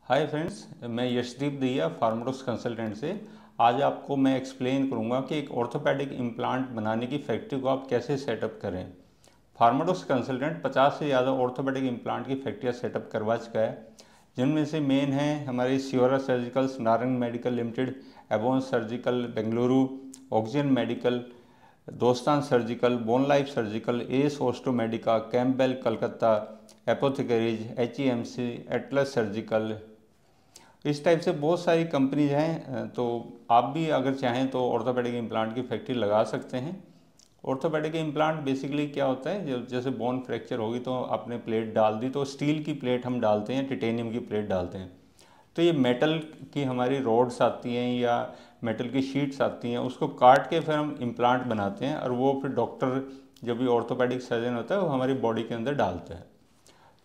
Hi friends, मैं Yashdeep Dahiya फार्माडोक्स consultant से। आज आपको मैं एक्सप्लेन करूंगा कि एक ऑर्थोपेडिक इम्प्लांट बनाने की फैक्ट्री को आप कैसे सेटअप करें। फार्माडोक्स कंसल्टेंट 50 से ज़्यादा ऑर्थोपेडिक इम्प्लांट की फैक्ट्रियाँ सेटअप करवा चुका है, जिनमें से मेन है हमारी Siora surgicals Narang medical limited, Avon surgical Bengaluru, oxygen medical, Dostan surgical, bone life surgical, S Ostomedica, Campbell Calcutta, apothecaries, HEMC, Atlas surgical. इस टाइप से बहुत सारी कंपनीज हैं। तो आप भी अगर चाहें तो ऑर्थोपेडिक इम्प्लांट की फैक्ट्री लगा सकते हैं। ऑर्थोपेडिक इम्प्लांट बेसिकली क्या होता है, जैसे बोन फ्रैक्चर होगी तो आपने प्लेट डाल दी, तो स्टील की प्लेट हम डालते हैं, टिटेनियम की प्लेट डालते हैं। तो ये मेटल की हमारी रॉड्स आती हैं या मेटल की शीट्स आती हैं, उसको काट के फिर हम इम्प्लांट बनाते हैं और वो फिर डॉक्टर, जो भी ऑर्थोपेडिक सर्जन होता है, वो हमारी बॉडी के अंदर डालता है।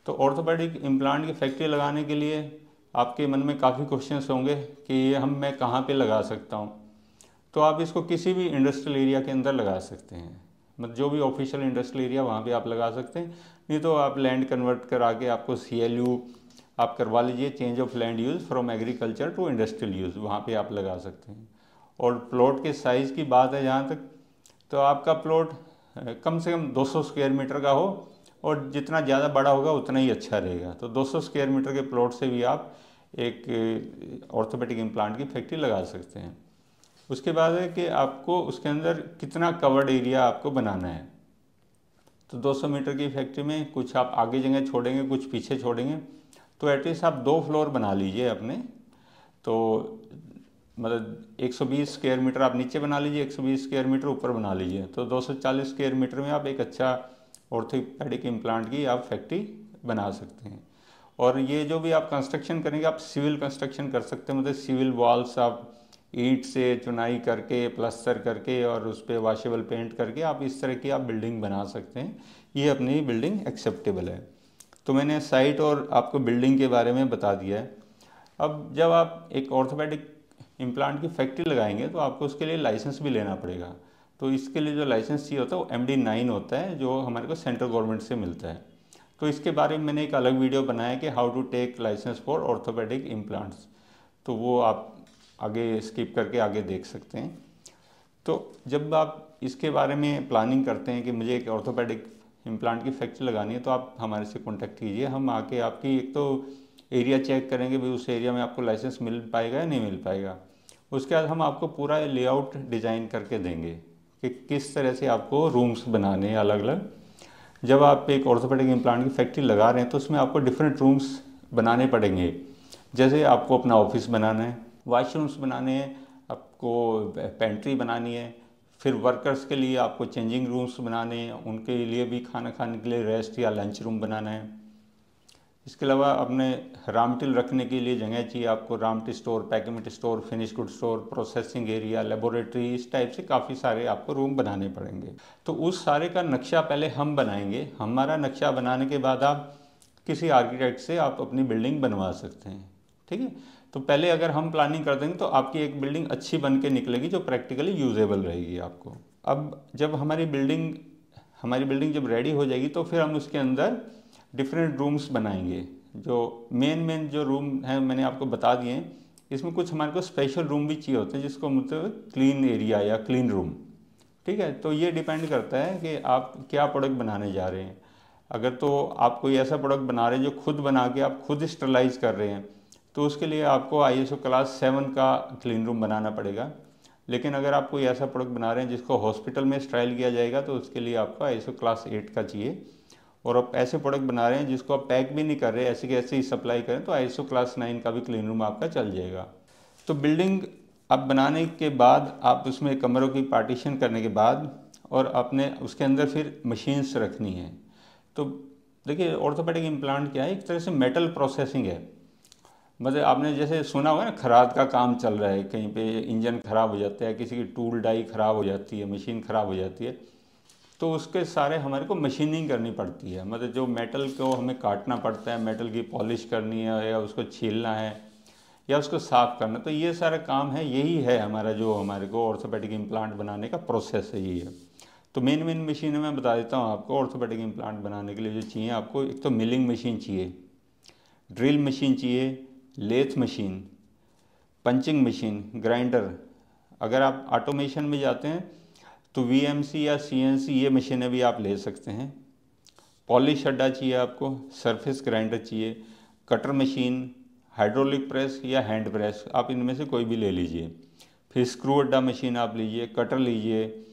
तो ऑर्थोपेडिक इम्प्लांट की फैक्ट्री लगाने के लिए आपके मन में काफ़ी क्वेश्चंस होंगे कि ये मैं कहाँ पे लगा सकता हूँ। तो आप इसको किसी भी इंडस्ट्रियल एरिया के अंदर लगा सकते हैं, मतलब जो भी ऑफिशियल इंडस्ट्रियल एरिया वहाँ पे आप लगा सकते हैं। नहीं तो आप लैंड कन्वर्ट करा के आपको CLU आप करवा लीजिए, change of land use from agriculture to industrial use, वहाँ पे आप लगा सकते हैं। और प्लॉट के साइज़ की बात है जहाँ तक, तो आपका प्लॉट कम से कम 200 स्क्वायर मीटर का हो, और जितना ज़्यादा बड़ा होगा उतना ही अच्छा रहेगा। तो 200 स्क्वायर मीटर के प्लॉट से भी आप एक ऑर्थोपेडिक इम्प्लांट की फैक्ट्री लगा सकते हैं। उसके बाद है कि आपको उसके अंदर कितना कवर्ड एरिया आपको बनाना है। तो 200 मीटर की फैक्ट्री में कुछ आप आगे जगह छोड़ेंगे, कुछ पीछे छोड़ेंगे, तो एटलीस्ट आप 2 फ्लोर बना लीजिए अपने। तो मतलब 120 स्क्वायर मीटर आप नीचे बना लीजिए, 120 स्क्वायर मीटर ऊपर बना लीजिए, तो 240 स्क्वायर मीटर में आप एक अच्छा ऑर्थोपेडिक इम्प्लांट की आप फैक्ट्री बना सकते हैं। और ये जो भी आप कंस्ट्रक्शन करेंगे, आप सिविल कंस्ट्रक्शन कर सकते हैं, मतलब सिविल वॉल्स आप ईंट से चुनाई करके, प्लास्टर करके और उस पर वॉशेबल पेंट करके आप इस तरह की आप बिल्डिंग बना सकते हैं। ये अपनी बिल्डिंग एक्सेप्टेबल है। तो मैंने साइट और आपको बिल्डिंग के बारे में बता दिया है। अब जब आप एक ऑर्थोपेडिक इम्प्लांट की फैक्ट्री लगाएंगे तो आपको उसके लिए लाइसेंस भी लेना पड़ेगा। तो इसके लिए जो लाइसेंस चाहिए होता है वो MD9 होता है, जो हमारे को सेंट्रल गवर्नमेंट से मिलता है। तो इसके बारे में मैंने एक अलग वीडियो बनाया कि how to take licence for orthopaedic implants, तो वो आप आगे स्किप करके आगे देख सकते हैं। तो जब आप इसके बारे में प्लानिंग करते हैं कि मुझे एक ऑर्थोपेडिक इम्प्लांट की फैक्ट्री लगानी है, तो आप हमारे से कॉन्टैक्ट कीजिए। हम आके आपकी एक तो एरिया चेक करेंगे, भाई उस एरिया में आपको लाइसेंस मिल पाएगा या नहीं मिल पाएगा। उसके बाद हम आपको पूरा लेआउट डिज़ाइन करके देंगे कि किस तरह से आपको रूम्स बनाने हैं अलग अलग। जब आप एक ऑर्थोपेडिक इम्प्लांट की फैक्ट्री लगा रहे हैं तो उसमें आपको डिफरेंट रूम्स बनाने पड़ेंगे। जैसे आपको अपना ऑफिस बनाना है, वाशरूम्स बनाने हैं, आपको पेंट्री बनानी है, फिर वर्कर्स के लिए आपको चेंजिंग रूम्स बनाने हैं, उनके लिए भी खाना खाने के लिए रेस्ट या लंच रूम बनाना है। इसके अलावा अपने रॉ मटेरियल रखने के लिए जगह चाहिए आपको, raw material store, packet store, finish good store, processing area, laboratory, इस टाइप से काफ़ी सारे आपको रूम बनाने पड़ेंगे। तो उस सारे का नक्शा पहले हम बनाएंगे। हमारा नक्शा बनाने के बाद आप किसी आर्किटेक्ट से आप अपनी बिल्डिंग बनवा सकते हैं, ठीक है। तो पहले अगर हम प्लानिंग कर देंगे तो आपकी एक बिल्डिंग अच्छी बन के निकलेगी, जो प्रैक्टिकली यूजेबल रहेगी आपको। अब जब हमारी बिल्डिंग जब रेडी हो जाएगी तो फिर हम उसके अंदर डिफरेंट रूम्स बनाएंगे। जो मेन जो रूम हैं मैंने आपको बता दिए हैं। इसमें कुछ हमारे को स्पेशल रूम भी चाहिए होते हैं, जिसको मतलब क्लीन एरिया या क्लीन रूम, ठीक है। तो ये डिपेंड करता है कि आप क्या प्रोडक्ट बनाने जा रहे हैं। अगर तो आप कोई ऐसा प्रोडक्ट बना रहे हैं जो खुद बना के आप खुद स्टरलाइज कर रहे हैं, तो उसके लिए आपको ISO क्लास 7 का क्लीन रूम बनाना पड़ेगा। लेकिन अगर आप कोई ऐसा प्रोडक्ट बना रहे हैं जिसको हॉस्पिटल में स्टाइल किया जाएगा, तो उसके लिए आपको ISO क्लास 8 का चाहिए। और आप ऐसे प्रोडक्ट बना रहे हैं जिसको आप पैक भी नहीं कर रहे, ऐसे के ऐसे ही सप्लाई करें, तो ISO क्लास 9 का भी क्लीन रूम आपका चल जाएगा। तो बिल्डिंग आप बनाने के बाद आप उसमें कमरों की पार्टीशन करने के बाद और अपने उसके अंदर फिर मशीन्स रखनी है। तो देखिए, ऑर्थोपेडिक इम्प्लांट क्या है, एक तरह से मेटल प्रोसेसिंग है। मतलब आपने जैसे सुना होगा ना, खराद का काम चल रहा है, कहीं पे इंजन खराब हो जाता है, किसी की टूल डाई खराब हो जाती है, मशीन खराब हो जाती है, तो उसके सारे हमारे को मशीनिंग करनी पड़ती है। मतलब जो मेटल को हमें काटना पड़ता है, मेटल की पॉलिश करनी है, या उसको छीलना है, या उसको साफ़ करना, तो ये सारा काम है, यही है हमारा जो हमारे को ऑर्थोपेडिक इम्प्लांट बनाने का प्रोसेस है, यही है। तो मेन मशीन मैं बता देता हूँ आपको। ऑर्थोपेडिक इम्प्लांट बनाने के लिए जो चाहिए आपको, एक तो मिलिंग मशीन चाहिए, ड्रिल मशीन चाहिए, lathe machine, punching machine, grinder. अगर आप ऑटोमेशन में जाते हैं तो वीएमसी या सीएनसी ये मशीनें भी आप ले सकते हैं। पॉलिश अड्डा चाहिए आपको, सरफेस ग्राइंडर चाहिए, कटर मशीन, हाइड्रोलिक प्रेस या हैंड प्रेस, आप इनमें से कोई भी ले लीजिए। फिर स्क्रू अड्डा मशीन आप लीजिए, कटर लीजिए,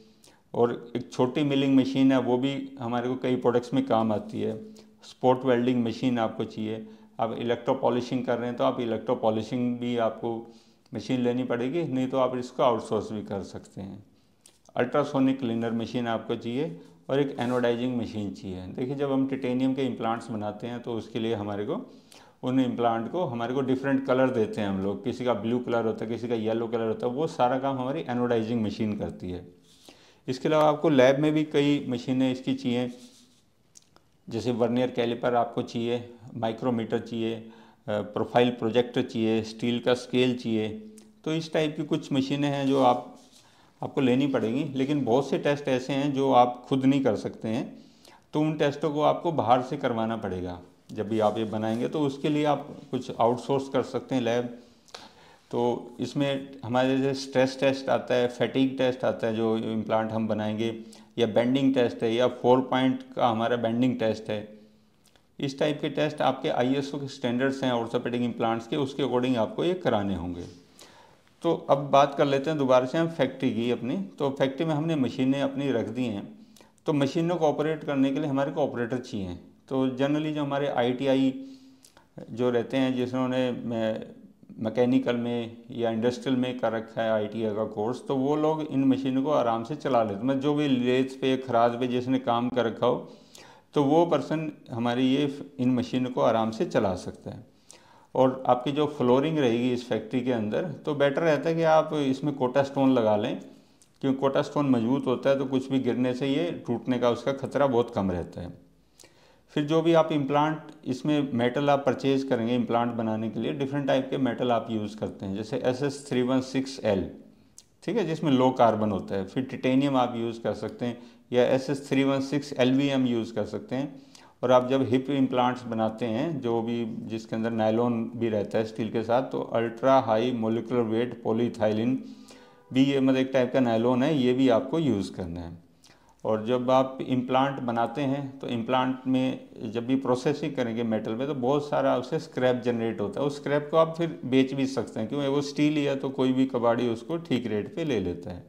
और एक छोटी मिलिंग मशीन है वो भी हमारे को कई प्रोडक्ट्स में काम आती है। स्पॉट वेल्डिंग मशीन आपको चाहिए। आप इलेक्ट्रो पॉलिशिंग कर रहे हैं तो आप इलेक्ट्रो पॉलिशिंग भी आपको मशीन लेनी पड़ेगी, नहीं तो आप इसको आउटसोर्स भी कर सकते हैं। अल्ट्रासोनिक क्लीनर मशीन आपको चाहिए और एक एनोडाइजिंग मशीन चाहिए। देखिए, जब हम टिटेनियम के इम्प्लांट्स बनाते हैं तो उसके लिए हमारे को उन इम्प्लांट को हमारे को डिफरेंट कलर देते हैं हम लोग, किसी का ब्लू कलर होता है, किसी का येलो कलर होता है, वो सारा काम हमारी एनोडाइजिंग मशीन करती है। इसके अलावा आपको लैब में भी कई मशीनें इसकी चाहिए, जैसे वर्नियर कैलिपर आपको चाहिए, माइक्रोमीटर चाहिए, प्रोफाइल प्रोजेक्टर चाहिए, स्टील का स्केल चाहिए। तो इस टाइप की कुछ मशीनें हैं जो आपको लेनी पड़ेंगी। लेकिन बहुत से टेस्ट ऐसे हैं जो आप खुद नहीं कर सकते हैं, तो उन टेस्टों को आपको बाहर से करवाना पड़ेगा। जब भी आप ये बनाएंगे तो उसके लिए आप कुछ आउटसोर्स कर सकते हैं लैब। तो इसमें हमारे जैसे स्ट्रेस टेस्ट आता है, फैटिग टेस्ट आता है जो इम्प्लांट हम बनाएंगे, या बेंडिंग टेस्ट है, या 4 पॉइंट का हमारा बेंडिंग टेस्ट है। इस टाइप के टेस्ट आपके आईएसओ के स्टैंडर्ड्स हैं ऑर्थोपेडिक इम्प्लांट्स के, उसके अकॉर्डिंग आपको ये कराने होंगे। तो अब बात कर लेते हैं दोबारा से हम फैक्ट्री की अपनी। तो फैक्ट्री में हमने मशीनें अपनी रख दी हैं, तो मशीनों को ऑपरेट करने के लिए हमारे को ऑपरेटर चाहिए। तो जनरली जो हमारे आईटीआई जो रहते हैं, जिन्होंने मैकेनिकल में या इंडस्ट्रियल में कर रखा है आईटीआई का कोर्स, तो वो लोग इन मशीनों को आराम से चला लेते हैं। मतलब जो भी लेथ पे, खराज पे जिसने काम कर रखा हो, तो वो पर्सन हमारी ये इन मशीनों को आराम से चला सकता है। और आपकी जो फ्लोरिंग रहेगी इस फैक्ट्री के अंदर, तो बेटर रहता है कि आप इसमें कोटा स्टोन लगा लें, क्योंकि कोटा स्टोन मजबूत होता है, तो कुछ भी गिरने से ये टूटने का उसका खतरा बहुत कम रहता है। फिर जो भी आप इम्प्लांट इसमें मेटल आप परचेज़ करेंगे इम्प्लांट बनाने के लिए, डिफरेंट टाइप के मेटल आप यूज़ करते हैं, जैसे SS316L, ठीक है, जिसमें लो कार्बन होता है। फिर टिटेनियम आप यूज़ कर सकते हैं, या SS316L भी हम यूज़ कर सकते हैं। और आप जब हिप इम्प्लांट्स बनाते हैं, जो भी जिसके अंदर नायलॉन भी रहता है स्टील के साथ, तो ultra high molecular weight polyethylene भी, ये मतलब एक टाइप का नायलॉन है, ये भी आपको यूज़ करना है। और जब आप इम्प्लांट बनाते हैं तो इम्प्लांट में जब भी प्रोसेसिंग करेंगे मेटल में, तो बहुत सारा उससे स्क्रैप जनरेट होता है। उस स्क्रैप को आप फिर बेच भी सकते हैं, क्योंकि वो स्टील ही है, तो कोई भी कबाड़ी उसको ठीक रेट पे ले लेता है।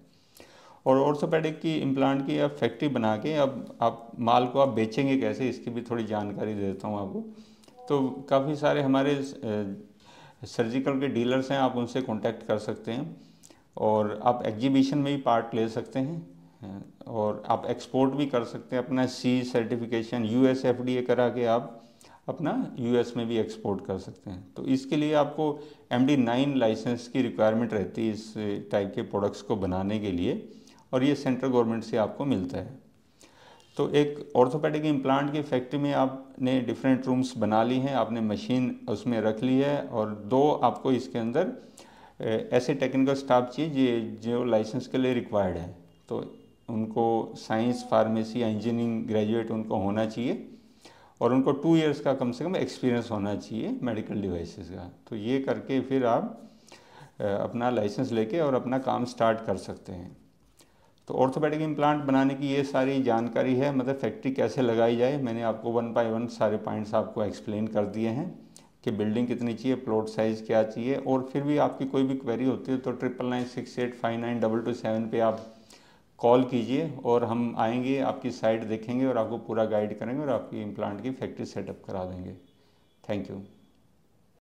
और ऑर्थोपेडिक की इम्प्लांट की आप फैक्ट्री बना के अब आप माल को आप बेचेंगे कैसे, इसकी भी थोड़ी जानकारी देता हूँ आपको। तो काफ़ी सारे हमारे सर्जिकल के डीलर्स हैं, आप उनसे कांटेक्ट कर सकते हैं, और आप एग्जीबिशन में भी पार्ट ले सकते हैं, और आप एक्सपोर्ट भी कर सकते हैं। अपना सी सर्टिफिकेशन US FDA करा के आप अपना US में भी एक्सपोर्ट कर सकते हैं। तो इसके लिए आपको MD9 लाइसेंस की रिक्वायरमेंट रहती है इस टाइप के प्रोडक्ट्स को बनाने के लिए, और ये सेंट्रल गवर्नमेंट से आपको मिलता है। तो एक ऑर्थोपेडिक इम्प्लांट की फैक्ट्री में आपने डिफरेंट रूम्स बना ली हैं, आपने मशीन उसमें रख ली है, और 2 आपको इसके अंदर ऐसे टेक्निकल स्टाफ चाहिए जो लाइसेंस के लिए रिक्वायर्ड है। तो उनको साइंस, फार्मेसी या इंजीनियरिंग ग्रेजुएट उनको होना चाहिए, और उनको 2 इयर्स का कम से कम एक्सपीरियंस होना चाहिए मेडिकल डिवाइसेस का। तो ये करके फिर आप अपना लाइसेंस लेके और अपना काम स्टार्ट कर सकते हैं। तो ऑर्थोपेडिक इम्प्लांट बनाने की ये सारी जानकारी है, मतलब फैक्ट्री कैसे लगाई जाए, मैंने आपको 1 बाय 1 सारे पॉइंट्स आपको एक्सप्लेन कर दिए हैं कि बिल्डिंग कितनी चाहिए, प्लॉट साइज़ क्या चाहिए। और फिर भी आपकी कोई भी क्वेरी होती है तो 9996859227 पे आप कॉल कीजिए, और हम आएंगे, आपकी साइट देखेंगे और आपको पूरा गाइड करेंगे, और आपकी इम्प्लांट की फैक्ट्री सेटअप करा देंगे। Thank you.